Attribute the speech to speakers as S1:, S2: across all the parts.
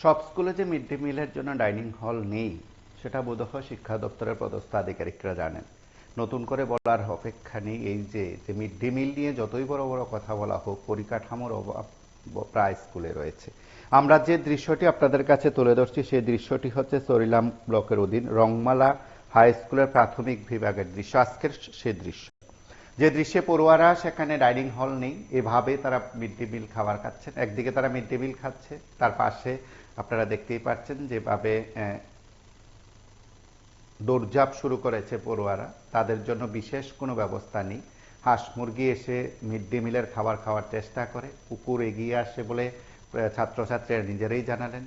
S1: সব স্কুলে যে মিড ডে মিলের জন্য ডাইনিং হল নেই সেটা বোধহয় শিক্ষা দপ্তরের পদস্থ আধিকারিকরা জানেন। নতুন করে বলার অপেক্ষা নেই এই যে মিড ডে মিল নিয়ে যতই বড় বড় কথা বলা হোক, পরিকাঠামোর অভাব প্রায় স্কুলে রয়েছে। আমরা যে দৃশ্যটি আপনাদের কাছে তুলে ধরছি সেই দৃশ্যটি হচ্ছে চরিলাম ব্লকের অধীন রংমালা হাই স্কুলের প্রাথমিক বিভাগের দৃশ্য। আজকের সে দৃশ্য, যে দৃশ্যে পড়ুয়ারা সেখানে ডাইনিং হল নেই, এভাবে তারা মিড ডে মিল খাবার খাচ্ছেন। একদিকে তারা মিড ডে মিল খাচ্ছে, তার পাশে আপনারা দেখতেই পাচ্ছেন যেভাবে দৌড়ঝাঁপ শুরু করেছে পড়ুয়ারা। তাদের জন্য বিশেষ কোনো ব্যবস্থা নেই। হাঁস মুরগি এসে মিড ডে মিলের খাবার খাওয়ার চেষ্টা করে, কুকুর এগিয়ে আসে বলে ছাত্রছাত্রীরা নিজেরাই জানালেন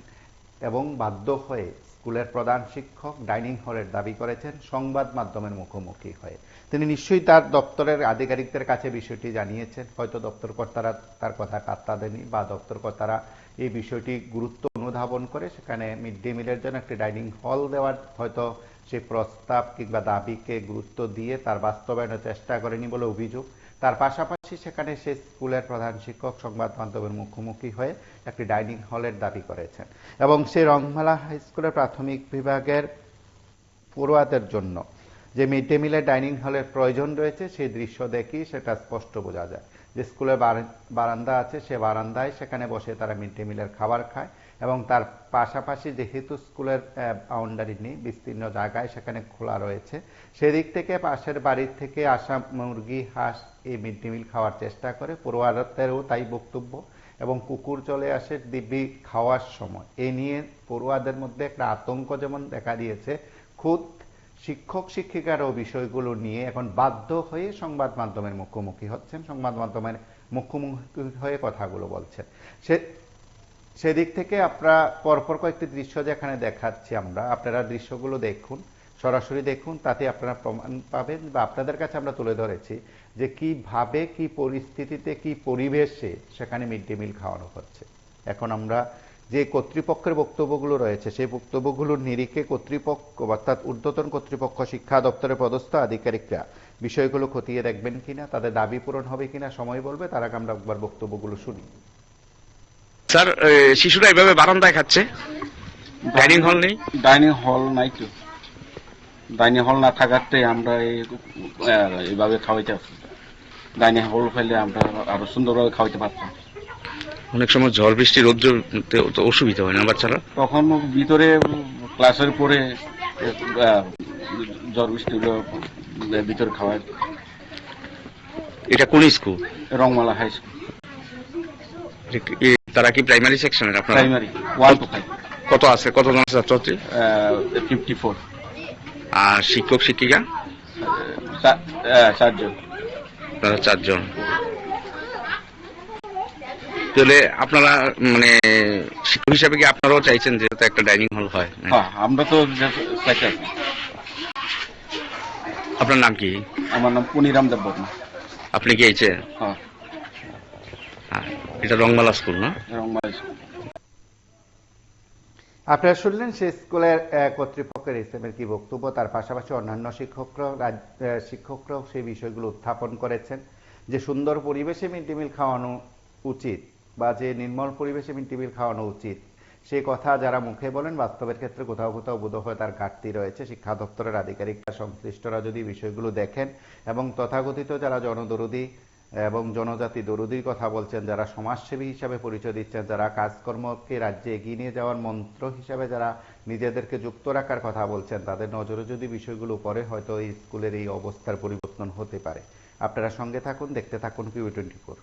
S1: এবং বাধ্য হয়ে স্কুলের প্রধান শিক্ষক ডাইনিং হলের দাবি করেছেন সংবাদ মাধ্যমের মুখোমুখি হয়ে। তিনি নিশ্চয়ই তার দপ্তরের আধিকারিকদের কাছে বিষয়টি জানিয়েছেন, হয়তো দপ্তর কর্তারা তার কথা পাত্তা দেননি বা দপ্তর কর্তারা এই বিষয়টি গুরুত্ব অনুধাবন করে সেখানে মিড ডে মিলের জন্য একটি ডাইনিং হল দেওয়ার হয়তো সেই প্রস্তাব কিংবা দাবিকে গুরুত্ব দিয়ে তার বাস্তবায়নের চেষ্টা করেনি বলে অভিযোগ। তার পাশাপাশি সেখানে সে স্কুলের প্রধান শিক্ষক সংবাদ মাধ্যমের মুখোমুখি হয়ে একটি ডাইনিং হলের দাবি করেছেন এবং সে রংমালা হাই স্কুলের প্রাথমিক বিভাগের পড়ুয়াদের জন্য যে মিড ডে মিলের ডাইনিং হলের প্রয়োজন রয়েছে সেই দৃশ্য দেখি সেটা স্পষ্ট বোঝা যায়। যে স্কুলের বারান্দা আছে সে বারান্দায় সেখানে বসে তারা মিড ডে মিলের খাবার খায় এবং তার পাশাপাশি যেহেতু স্কুলের বাউন্ডারি নেই, বিস্তীর্ণ জায়গায় সেখানে খোলা রয়েছে, সেদিক থেকে পাশের বাড়ির থেকে আসা মুরগি হাঁস এই মিড ডে মিল খাওয়ার চেষ্টা করে। পড়ুয়াদেরও তাই বক্তব্য এবং কুকুর চলে আসে দিব্যি খাওয়ার সময়। এ নিয়ে পড়ুয়াদের মধ্যে একটা আতঙ্ক যেমন দেখা দিয়েছে, খুদ শিক্ষক শিক্ষিকারাও বিষয়গুলো নিয়ে এখন বাধ্য হয়ে সংবাদ মাধ্যমের মুখোমুখি হচ্ছেন, সংবাদ মাধ্যমের মুখোমুখি হয়ে কথাগুলো বলছেন। সেদিক থেকে আপনারা পরপর কয়েকটি দৃশ্য যেখানে দেখাচ্ছি আমরা, আপনারা দৃশ্যগুলো দেখুন, সরাসরি দেখুন, তাতে আপনারা প্রমাণ পাবেন বা আপনাদের কাছে আমরা তুলে ধরেছি যে কিভাবে কি পরিস্থিতিতে কি পরিবেশে সেখানে মিড ডে মিল খাওয়ানো হচ্ছে। এখন আমরা যে কর্তৃপক্ষের বক্তব্যগুলো রয়েছে সেই বক্তব্যগুলোর নিরিখে কর্তৃপক্ষ অর্থাৎ ঊর্ধ্বতন কর্তৃপক্ষ শিক্ষা দপ্তরের পদস্থ আধিকারিকরা বিষয়গুলো খতিয়ে দেখবেন কিনা, তাদের দাবি পূরণ হবে কিনা সময় বলবে। তার আগে আমরা একবার বক্তব্যগুলো শুনি।
S2: স্যার, শিশুরা এভাবে বারান্দায় খাচ্ছে, ডাইনিং হল নেই।
S3: ডাইনিং হল নাই তো, ডাইনিং হল না থাকাতে আমরা এইভাবে খাওয়াইতে আসছি। ডাইনিং হল ফেলে আমরা আরো সুন্দরভাবে খাওয়াইতে পারতাম।
S2: অনেক সময় ঝড় বৃষ্টি রোদ্র অসুবিধা হয় না বাচ্চারা?
S3: তখন ভিতরে ক্লাসের পরে ঝড় বৃষ্টি ভিতরে খাওয়ায়।
S2: এটা কোন স্কুল?
S3: Rangmala high school.
S2: তারা কি প্রাইমারি সেকশনের? আপনারা
S3: প্রাইমারি 1 to 5।
S2: কত আছে, কতজন আছে ছাত্রছাত্রী?
S3: 54।
S2: আর শিক্ষক শিক্ষিকা?
S3: 4 জন।
S2: তারা 4 জন। তাহলে আপনারা মানে শিক্ষক হিসাবে কি আপনারাও চাইছেন যে একটা ডাইনিং হল হয়?
S3: হ্যাঁ, আমরা তো চাইছি।
S2: আপনার নাম কি?
S3: আমার নাম পুনিরাম দেববর্মা।
S2: আপনি কি এইছে?
S3: হ্যাঁ।
S2: এটা রংমালা স্কুল না?
S3: রংমালা স্কুল।
S1: আপনারা শুনলেন সে স্কুলের কর্তৃপক্ষের এসএমের কি বক্তব্য। তার পাশাপাশি অন্যান্য শিক্ষকরাও সেই বিষয়গুলো উত্থাপন করেছেন যে সুন্দর পরিবেশে মিড ডে মিল খাওয়ানো উচিত বা যে নির্মল পরিবেশে মিড ডে মিল খাওয়ানো উচিত, সেই কথা যারা মুখে বলেন বাস্তবের ক্ষেত্রে কোথাও কোথাও বোধহয় তার ঘাটতি রয়েছে। শিক্ষা দপ্তরের আধিকারিকরা সংশ্লিষ্টরা যদি বিষয়গুলো দেখেন এবং তথাকথিত যারা জনদরদী এবং জনজাতি দরদির কথা বলছেন, যারা সমাজসেবী হিসাবে পরিচয় দিচ্ছেন, যারা কাজকর্মকে রাজ্যে এগিয়ে নিয়ে যাওয়ার মন্ত্র হিসাবে যারা নিজেদেরকে যুক্ত রাখার কথা বলছেন, তাদের নজরে যদি বিষয়গুলো পড়ে হয়তো এই স্কুলের এই অবস্থার পরিবর্তন হতে পারে। আপনারা সঙ্গে থাকুন, দেখতে থাকুন POE 24।